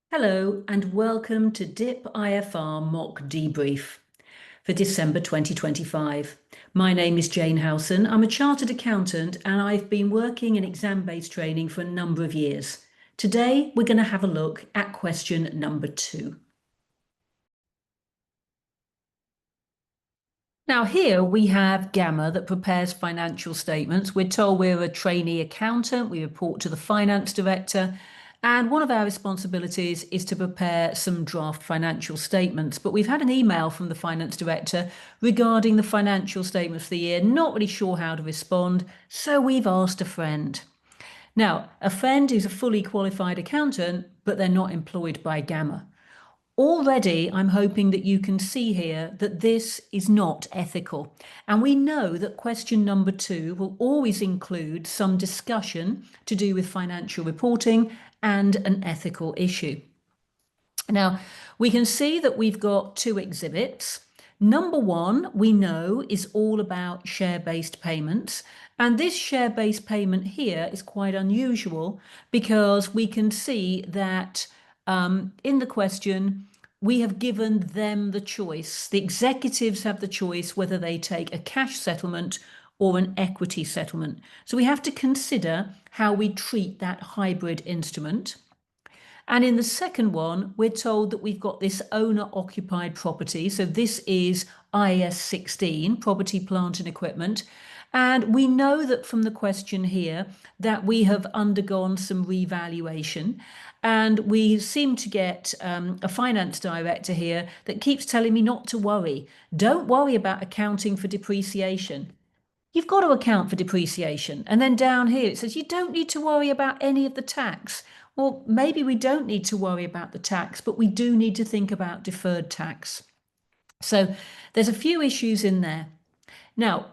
Hello and welcome to DipIFR mock debrief for December 2025. My name is Jane Howson. I'm a chartered accountant and I've been working in exam-based training for a number of years. Today we're going to have a look at question number 2. Now here we have Gamma that prepares financial statements. We're told we're a trainee accountant, we report to the finance director, and one of our responsibilities is to prepare some draft financial statements. But we've had an email from the finance director regarding the financial statements for the year, not really sure how to respond, so we've asked a friend. Now, a friend is a fully qualified accountant, but they're not employed by Gamma. Already, I'm hoping that you can see here that this is not ethical. And we know that question number 2 will always include some discussion to do with financial reporting and an ethical issue. Now, we can see that we've got 2 exhibits. Number 1, we know, is all about share-based payments. And this share-based payment here is quite unusual because we can see that in the question, we have given them the choice. The executives have the choice whether they take a cash settlement or an equity settlement. So we have to consider how we treat that hybrid instrument. And in the second one, we're told that we've got this owner-occupied property. So this is IAS 16, property, plant and equipment. And we know that from the question here that we have undergone some revaluation. And we seem to get a finance director here that keeps telling me not to worry. Don't worry about accounting for depreciation. You've got to account for depreciation. And then down here it says you don't need to worry about any of the tax. Well, maybe we don't need to worry about the tax, but we do need to think about deferred tax. So there's a few issues in there. Now,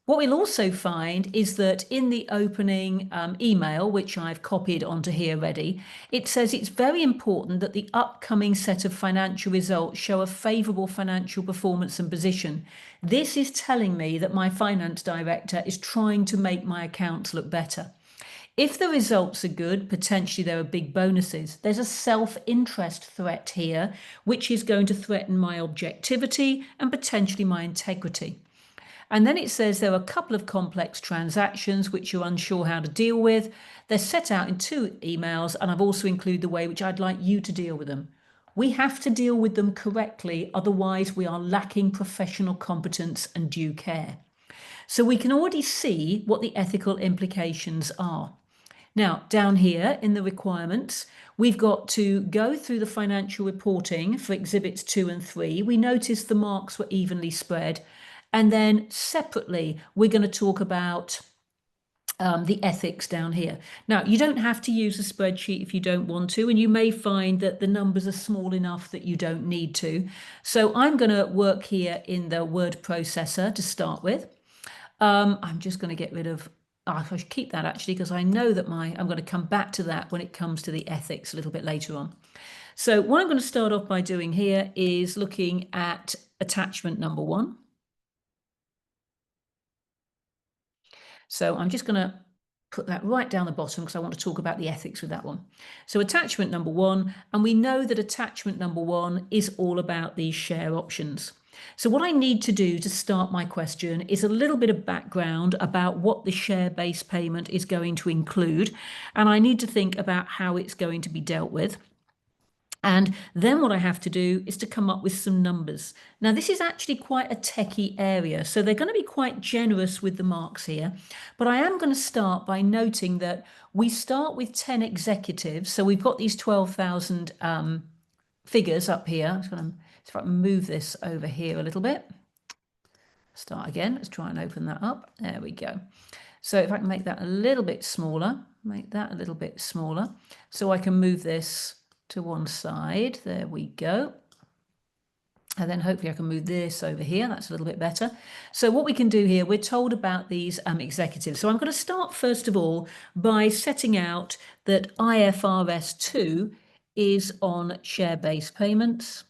what we'll also find is that in the opening email, which I've copied onto here already, it says it's very important that the upcoming set of financial results show a favourable financial performance and position. This is telling me that my finance director is trying to make my accounts look better. If the results are good, potentially there are big bonuses. There's a self-interest threat here, which is going to threaten my objectivity and potentially my integrity. And then it says there are a couple of complex transactions which you're unsure how to deal with. They're set out in 2 emails, and I've also included the way which I'd like you to deal with them. We have to deal with them correctly, otherwise we are lacking professional competence and due care. So we can already see what the ethical implications are. Now, down here in the requirements, we've got to go through the financial reporting for exhibits 2 and 3. We noticed the marks were evenly spread. And then separately, we're going to talk about the ethics down here. Now, you don't have to use a spreadsheet if you don't want to, and you may find that the numbers are small enough that you don't need to. So I'm going to work here in the word processor to start with. I'm just going to get rid of, I should keep that actually, because I know that I'm going to come back to that when it comes to the ethics a little bit later on. So what I'm going to start off by doing here is looking at attachment number 1. So I'm just going to put that right down the bottom because I want to talk about the ethics with that one. So attachment number 1, and we know that attachment number 1 is all about these share options. So what I need to do to start my question is a little bit of background about what the share-based payment is going to include, and I need to think about how it's going to be dealt with. And then what I have to do is to come up with some numbers. Now, this is actually quite a techie area, so they're going to be quite generous with the marks here. But I am going to start by noting that we start with 10 executives. So we've got these 12,000 figures up here. I'm just going to, if I can move this over here a little bit. Start again. Let's try and open that up. There we go. So if I can make that a little bit smaller, so I can move this to one side. There we go. And then hopefully I can move this over here. That's a little bit better. So what we can do here, we're told about these executives. So I'm going to start first of all by setting out that IFRS 2 is on share-based payments.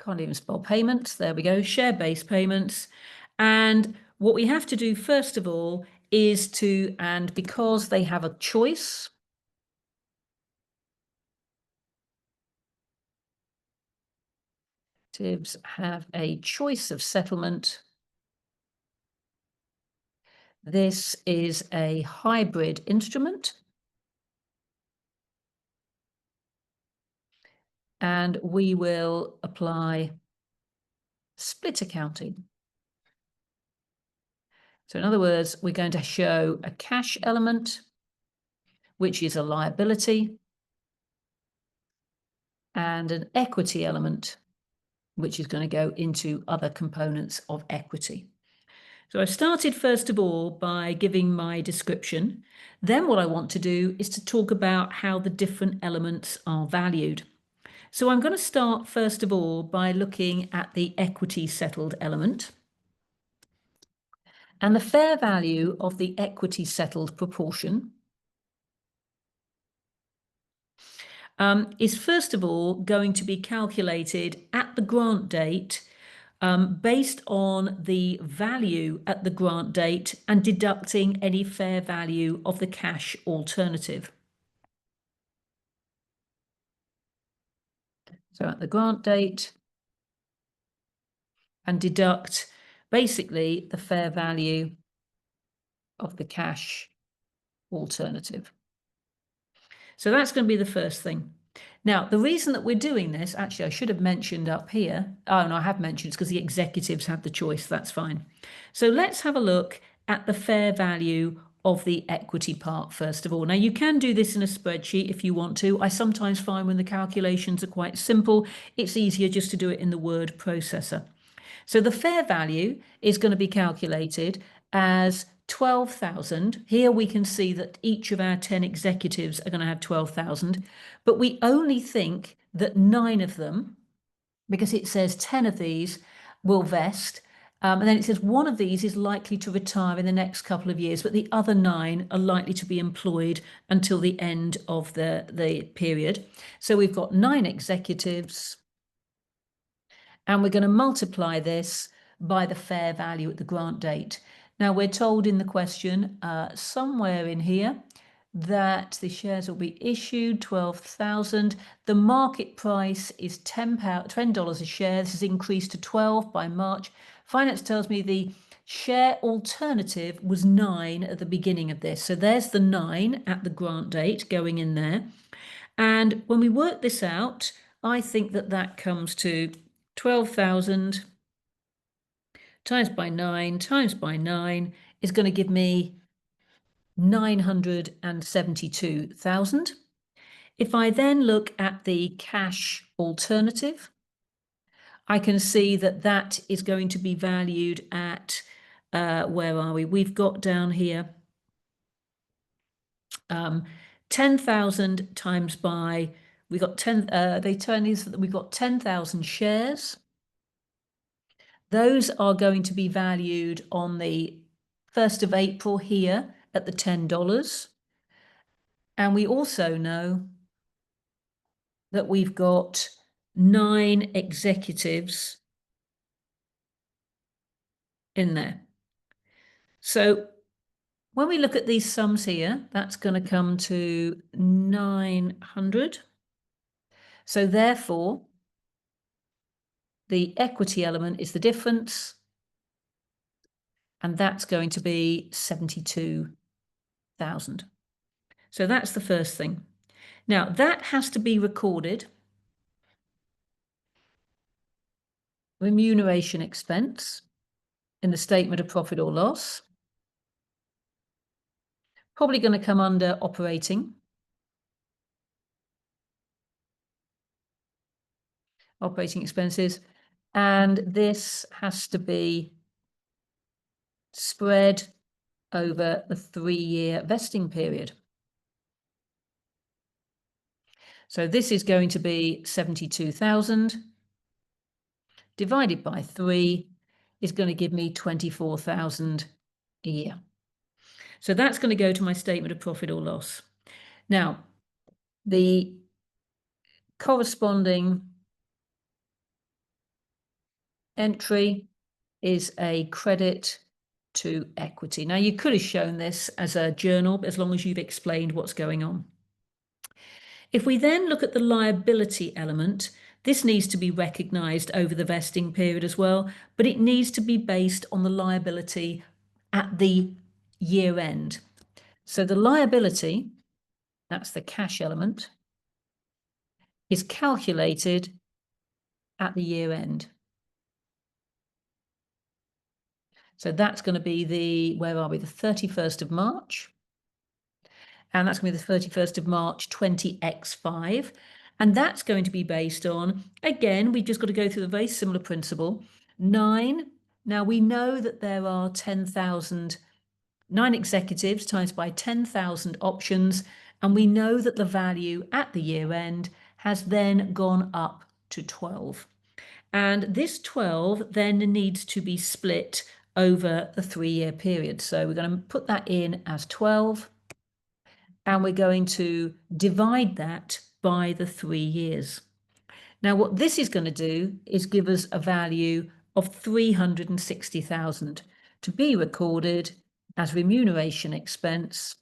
Can't even spell payments. There we go, share-based payments. And what we have to do first of all is to, and because they have a choice, executives have a choice of settlement. This is a hybrid instrument. And we will apply split accounting. So in other words, we're going to show a cash element, which is a liability, and an equity element, which is going to go into other components of equity. So I started first of all by giving my description. Then what I want to do is to talk about how the different elements are valued. So I'm going to start first of all by looking at the equity settled element. And the fair value of the equity settled proportion is first of all going to be calculated at the grant date based on the value at the grant date and deducting any fair value of the cash alternative. So at the grant date and deduct basically the fair value of the cash alternative. So that's going to be the first thing. Now, the reason that we're doing this, actually, I should have mentioned up here. Oh, no, I have mentioned it's because the executives have the choice. That's fine. So let's have a look at the fair value of the equity part, first of all. Now, you can do this in a spreadsheet if you want to. I sometimes find when the calculations are quite simple, it's easier just to do it in the word processor. So the fair value is going to be calculated as 12,000. Here we can see that each of our 10 executives are going to have 12,000, but we only think that 9 of them, because it says 10 of these will vest, and then it says 1 of these is likely to retire in the next couple of years, but the other 9 are likely to be employed until the end of the period. So we've got 9 executives, and we're going to multiply this by the fair value at the grant date. Now, we're told in the question somewhere in here that the shares will be issued 12,000. The market price is $10 a share. This has increased to 12 by March. Finance tells me the share alternative was 9 at the beginning of this. So there's the 9 at the grant date going in there. And when we work this out, I think that that comes to 12,000 times by 9 times by 9 is going to give me 972,000. If I then look at the cash alternative, I can see that that is going to be valued at, where are we? We've got down here 10,000 times by, we got 10, they turn these, we've got 10,000 shares. Those are going to be valued on the 1st of April here at the $10. And we also know that we've got 9 executives in there. So when we look at these sums here, that's going to come to 900. So therefore, the equity element is the difference, and that's going to be 72,000. So that's the first thing. Now, that has to be recorded. Remuneration expense in the statement of profit or loss. Probably going to come under operating expenses. And this has to be spread over the 3-year vesting period. So this is going to be 72,000 divided by 3 is going to give me 24,000 a year. So that's going to go to my statement of profit or loss. Now, the corresponding entry is a credit to equity. Now, you could have shown this as a journal, as long as you've explained what's going on. If we then look at the liability element, This needs to be recognised over the vesting period as well, but it needs to be based on the liability at the year end. So the liability, that's the cash element, is calculated at the year end. So that's going to be the, where are we, the 31st of March. And that's going to be the 31st of March 20x5. And that's going to be based on, again, we've just got to go through a very similar principle. 9, now we know that there are 9 executives times by 10,000 options. And we know that the value at the year end has then gone up to 12. And this 12 then needs to be split over a 3-year period. So we're going to put that in as 12. And we're going to divide that by the 3 years. Now, what this is going to do is give us a value of 360,000 to be recorded as remuneration expense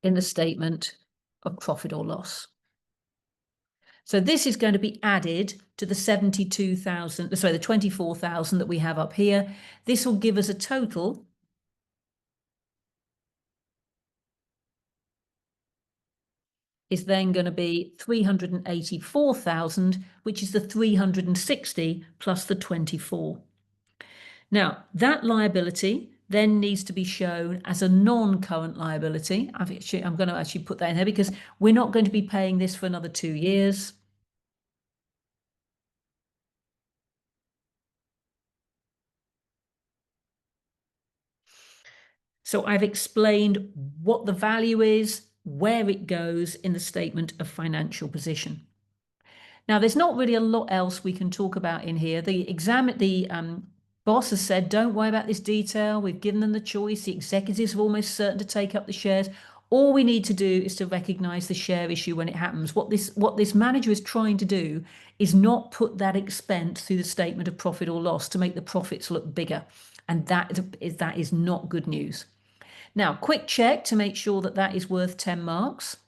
in the statement of profit or loss. So this is going to be added to the 72,000, sorry, the 24,000 that we have up here. This will give us a total is then going to be 384,000, which is the 360 plus the 24. Now, that liability then needs to be shown as a non-current liability. I'm going to actually put that in there because we're not going to be paying this for another 2 years. So I've explained what the value is, where it goes in the statement of financial position. Now, there's not really a lot else we can talk about in here. The boss has said, don't worry about this detail. We've given them the choice. The executives are almost certain to take up the shares. All we need to do is to recognise the share issue when it happens. What this manager is trying to do is not put that expense through the statement of profit or loss to make the profits look bigger. And that is not good news. Now, quick check to make sure that that is worth 10 marks.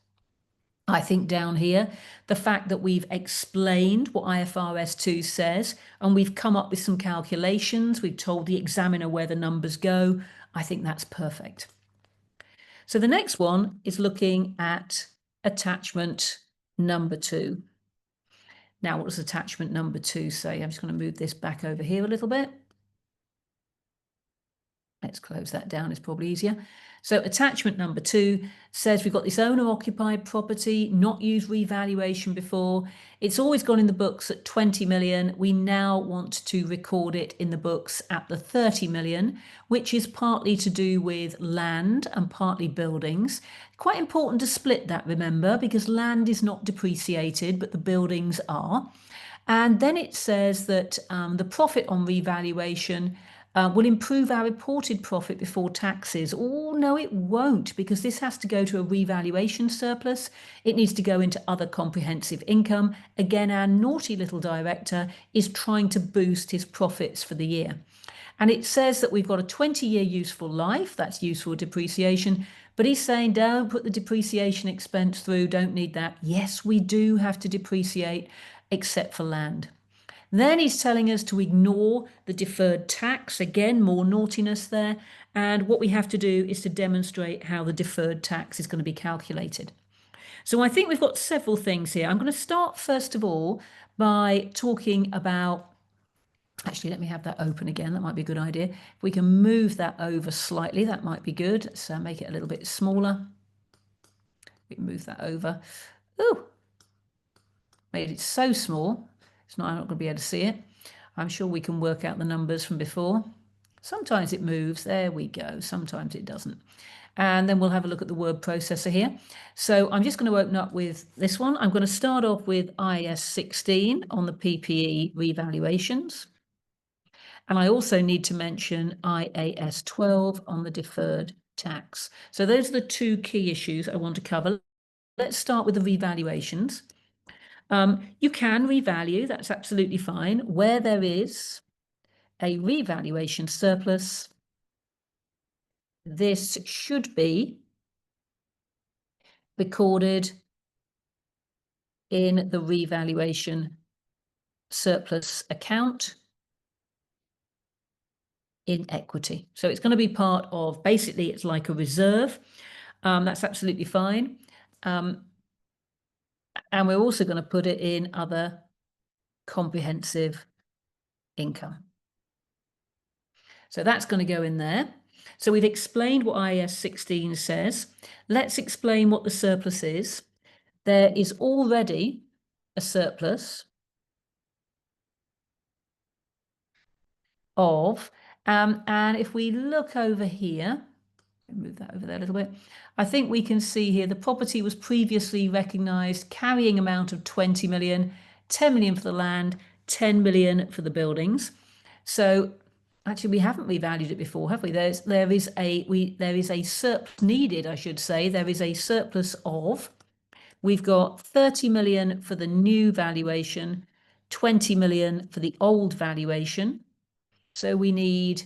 I think down here, the fact that we've explained what IFRS 2 says, and we've come up with some calculations, we've told the examiner where the numbers go, I think that's perfect. So the next one is looking at attachment number 2. Now, what does attachment number 2 say? I'm just going to move this back over here a little bit. Let's close that down, it's probably easier. So attachment number 2 says we've got this owner-occupied property, not used revaluation before. It's always gone in the books at 20 million. We now want to record it in the books at the 30 million, which is partly to do with land and partly buildings. Quite important to split that, remember, because land is not depreciated, but the buildings are. And then it says that the profit on revaluation will improve our reported profit before taxes. Oh, no, it won't, because this has to go to a revaluation surplus. It needs to go into other comprehensive income. Again, our naughty little director is trying to boost his profits for the year. And it says that we've got a 20-year useful life. That's useful depreciation. But he's saying, don't put the depreciation expense through. Don't need that. Yes, we do have to depreciate, except for land. Then he's telling us to ignore the deferred tax. Again, more naughtiness there. And what we have to do is to demonstrate how the deferred tax is going to be calculated. So I think we've got several things here. I'm going to start first of all by talking about, actually, let me have that open again. That might be a good idea. If we can move that over slightly, that might be good. Let's make it a little bit smaller. We can move that over. Ooh, made it so small. I'm not going to be able to see it. I'm sure we can work out the numbers from before. Sometimes it moves. There we go. Sometimes it doesn't. And then we'll have a look at the word processor here. So I'm just going to open up with this one. I'm going to start off with IAS 16 on the PPE revaluations. And I also need to mention IAS 12 on the deferred tax. So those are the 2 key issues I want to cover. Let's start with the revaluations. You can revalue, that's absolutely fine. Where there is a revaluation surplus, this should be recorded in the revaluation surplus account in equity. So it's going to be part of, basically, it's like a reserve. That's absolutely fine. And we're also going to put it in other comprehensive income. So that's going to go in there. So we've explained what IAS 16 says. Let's explain what the surplus is. There is already a surplus of, and if we look over here, move that over there a little bit, I think we can see here the property was previously recognised carrying amount of 20 million, 10 million for the land, 10 million for the buildings. So actually we haven't revalued it before, have we? There is a surplus needed, I should say. There is a surplus of, we've got 30 million for the new valuation, 20 million for the old valuation. So we need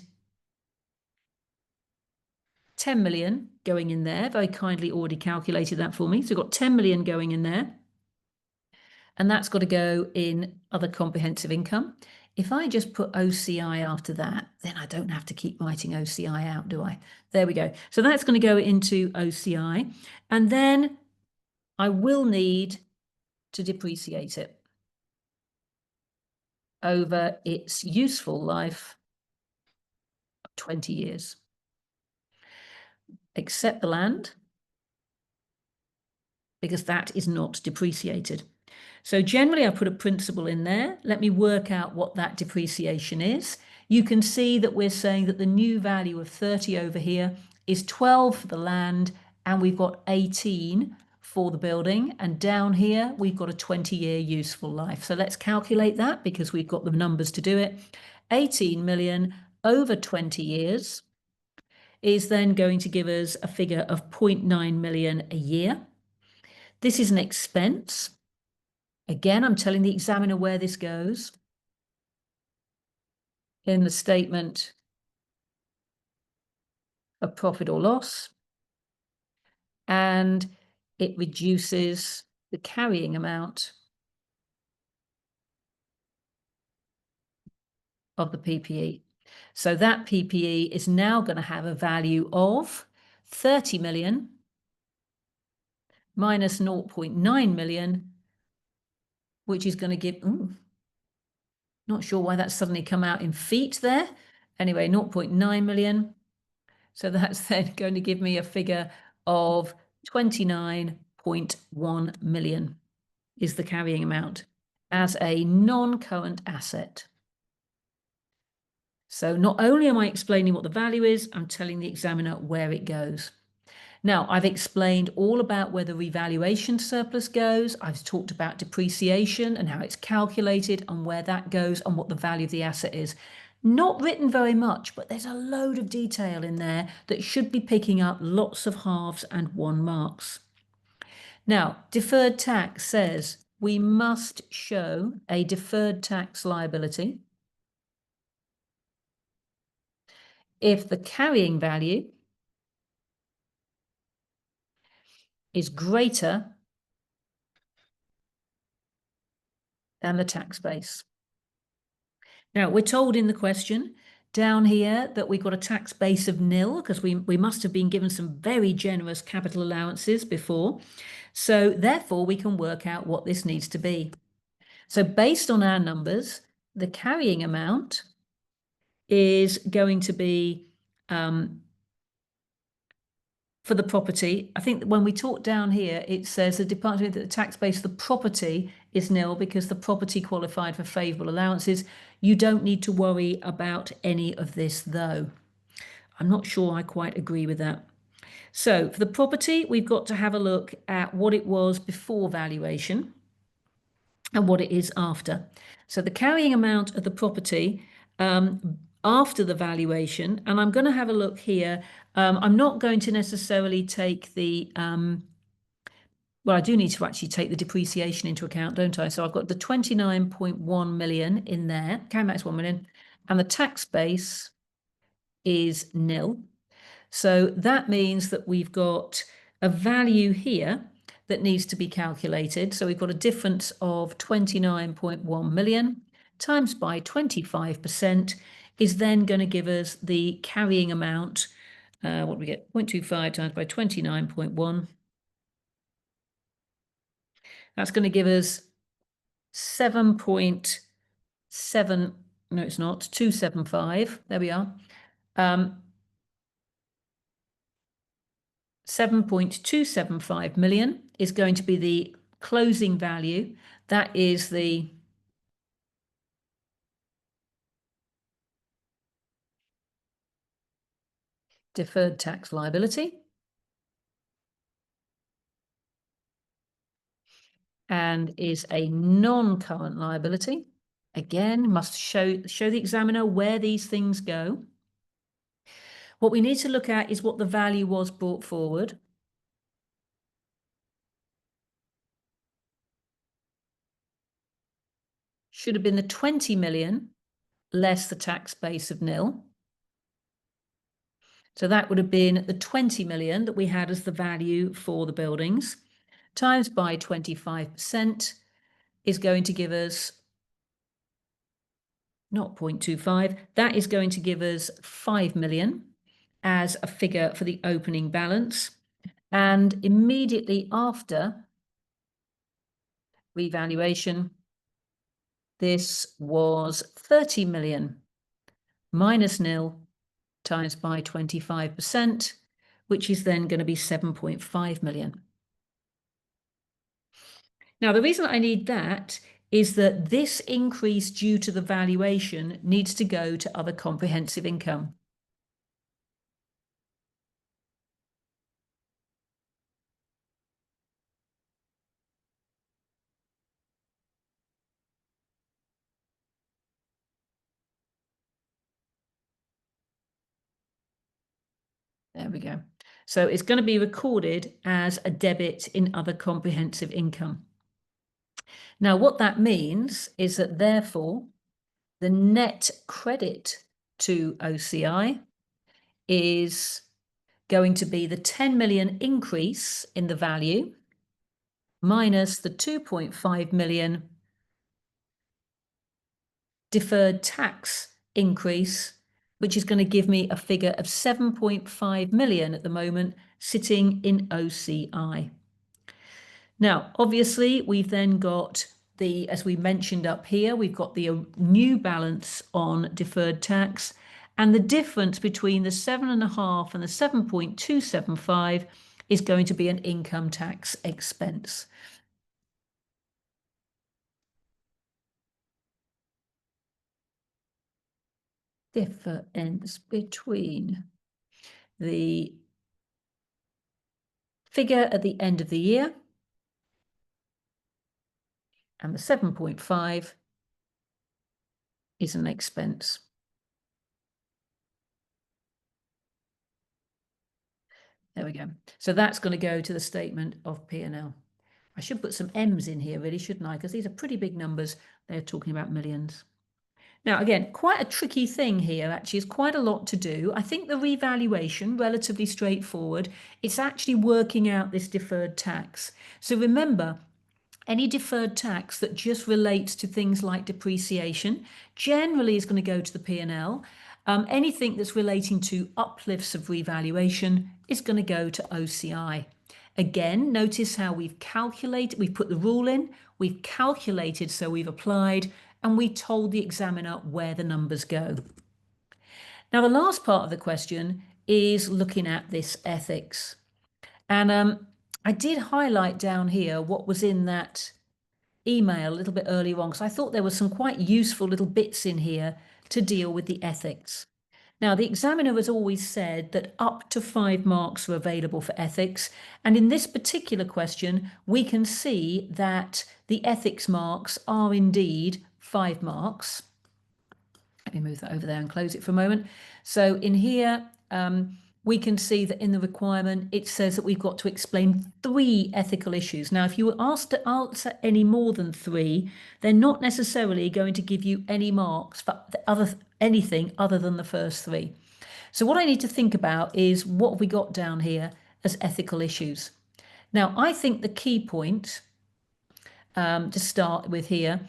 10 million going in there. Very kindly already calculated that for me. So we've got 10 million going in there. And that's got to go in other comprehensive income. If I just put OCI after that, then I don't have to keep writing OCI out, do I? There we go. So that's going to go into OCI. And then I will need to depreciate it over its useful life of 20 years. Except the land, because that is not depreciated. So generally I put a principal in there. Let me work out what that depreciation is. You can see that we're saying that the new value of 30 over here is 12 for the land, and we've got 18 for the building. And down here, we've got a 20-year useful life. So let's calculate that because we've got the numbers to do it. 18 million over 20 years is then going to give us a figure of 0.9 million a year. This is an expense. Again, I'm telling the examiner where this goes in the statement of profit or loss, and it reduces the carrying amount of the PPE. So that PPE is now going to have a value of 30 million minus 0.9 million, which is going to give, not sure why that's suddenly come out in feet there. Anyway, 0.9 million. So that's then going to give me a figure of 29.1 million is the carrying amount as a non-current asset. So not only am I explaining what the value is, I'm telling the examiner where it goes. Now, I've explained all about where the revaluation surplus goes. I've talked about depreciation and how it's calculated and where that goes and what the value of the asset is. Not written very much, but there's a load of detail in there that should be picking up lots of halves and 1 marks. Now, deferred tax says we must show a deferred tax liability if the carrying value is greater than the tax base. Now, we're told in the question down here that we've got a tax base of nil because we must have been given some very generous capital allowances before. So therefore, we can work out what this needs to be. So based on our numbers, the carrying amount is going to be for the property. I think that when we talk down here, it says the department that the tax base of the property is nil because the property qualified for favourable allowances. You don't need to worry about any of this though. I'm not sure I quite agree with that. So for the property, we've got to have a look at what it was before valuation and what it is after. So the carrying amount of the property after the valuation, and I'm going to have a look here. I'm not going to necessarily take the, well, I do need to actually take the depreciation into account, don't I? So I've got the 29.1 million in there, carrying amount is 1 million, and the tax base is nil. So that means that we've got a value here that needs to be calculated. So we've got a difference of 29.1 million times by 25% is then going to give us the carrying amount. What do we get? 0.25 times by 29.1. That's going to give us 7.7, no, it's not, 275. There we are. 7.275 million is going to be the closing value. That is the deferred tax liability. And is a non-current liability. Again, must show the examiner where these things go. What we need to look at is what the value was brought forward. Should have been the 20 million less the tax base of nil. So that would have been the 20 million that we had as the value for the buildings, times by 25% is going to give us not 0.25, that is going to give us 5 million as a figure for the opening balance. And immediately after revaluation, this was 30 million minus nil times by 25%, which is then going to be 7.5 million. Now, the reason I need that is that this increase due to the valuation needs to go to other comprehensive income. There we go. So it's going to be recorded as a debit in other comprehensive income. Now, what that means is that therefore the net credit to OCI is going to be the 10 million increase in the value minus the 2.5 million deferred tax increase, which is going to give me a figure of 7.5 million at the moment sitting in OCI. Now, obviously, we've then got the, as we mentioned up here, we've got the new balance on deferred tax, and the difference between the 7.5 and the 7.275 is going to be an income tax expense. Difference between the figure at the end of the year and the 7.5 is an expense. There we go. So that's going to go to the statement of P&L. I should put some M's in here, really, shouldn't I? Because these are pretty big numbers. They're talking about millions. Now, again, quite a tricky thing here, actually. It's quite a lot to do. I think the revaluation, relatively straightforward. It's actually working out this deferred tax. So remember, any deferred tax that just relates to things like depreciation generally is going to go to the P&L. Anything that's relating to uplifts of revaluation is going to go to OCI. Again, notice how we've calculated, we've put the rule in, we've calculated, so we've applied, and we told the examiner where the numbers go. Now, the last part of the question is looking at this ethics. And I did highlight down here what was in that email a little bit earlier on, because I thought there were some quite useful little bits in here to deal with the ethics. Now, the examiner has always said that up to 5 marks are available for ethics. And in this particular question, we can see that the ethics marks are indeed 5 marks. Let me move that over there and close it for a moment. So in here, we can see that in the requirement, it says that we've got to explain 3 ethical issues. Now, if you were asked to answer any more than 3, they're not necessarily going to give you any marks for anything other than the first 3. So what I need to think about is what have we got down here as ethical issues. Now, I think the key point to start with here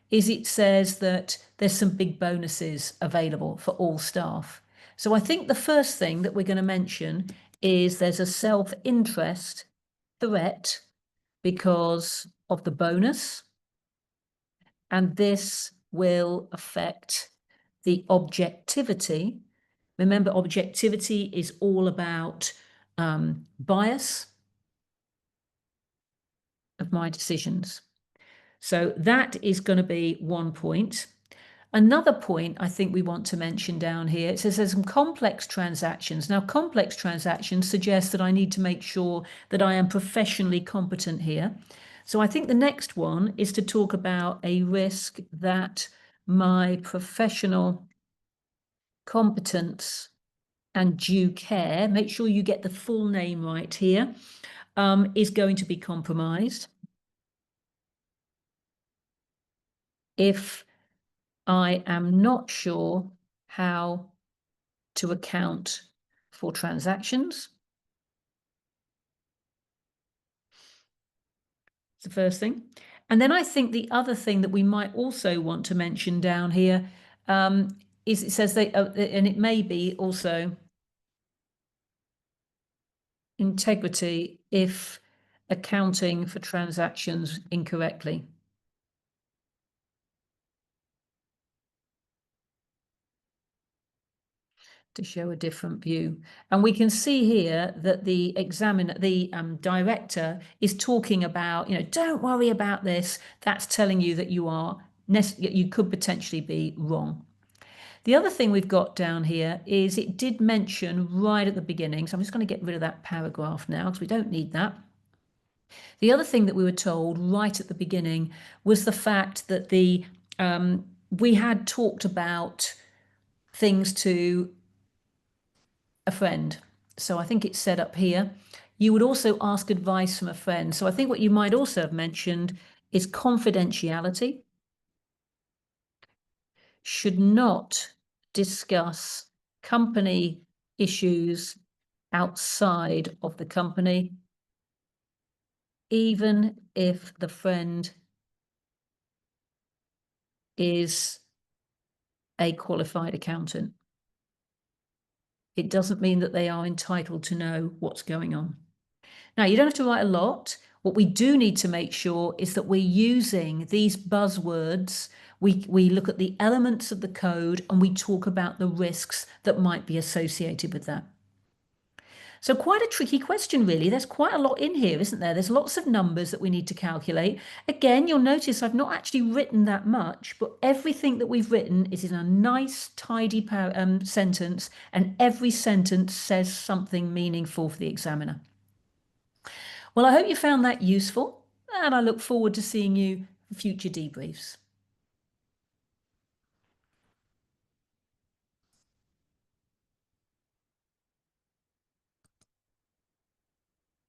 is it says that there's some big bonuses available for all staff. So I think the first thing that we're going to mention is there's a self-interest threat because of the bonus, and this will affect the objectivity. Remember, objectivity is all about bias of my decisions. So that is going to be one point. Another point I think we want to mention down here, it says there's some complex transactions. Now, complex transactions suggest that I need to make sure that I am professionally competent here. So I think the next one is to talk about a risk that my professional competence and due care, make sure you get the full name right here, is going to be compromised if I am not sure how to account for transactions. It's the first thing. And then I think the other thing that we might also want to mention down here is it says they, and it may be also integrity if accounting for transactions incorrectly. To show a different view. And we can see here that the examiner, the director is talking about, don't worry about this. That's telling you that you could potentially be wrong. The other thing we've got down here is it did mention right at the beginning, so I'm just going to get rid of that paragraph now because we don't need that. The other thing that we were told right at the beginning was the fact that we had talked about things to a friend. So I think it's set up here. You would also ask advice from a friend. So I think what you might also have mentioned is confidentiality. Should not discuss company issues outside of the company, even if the friend is a qualified accountant. It doesn't mean that they are entitled to know what's going on. Now, you don't have to write a lot. What we do need to make sure is that we're using these buzzwords. We look at the elements of the code and we talk about the risks that might be associated with that. So quite a tricky question, really. There's quite a lot in here, isn't there? There's lots of numbers that we need to calculate. Again, you'll notice I've not actually written that much, but everything that we've written is in a nice, tidy sentence, and every sentence says something meaningful for the examiner. Well, I hope you found that useful, and I look forward to seeing you for future debriefs.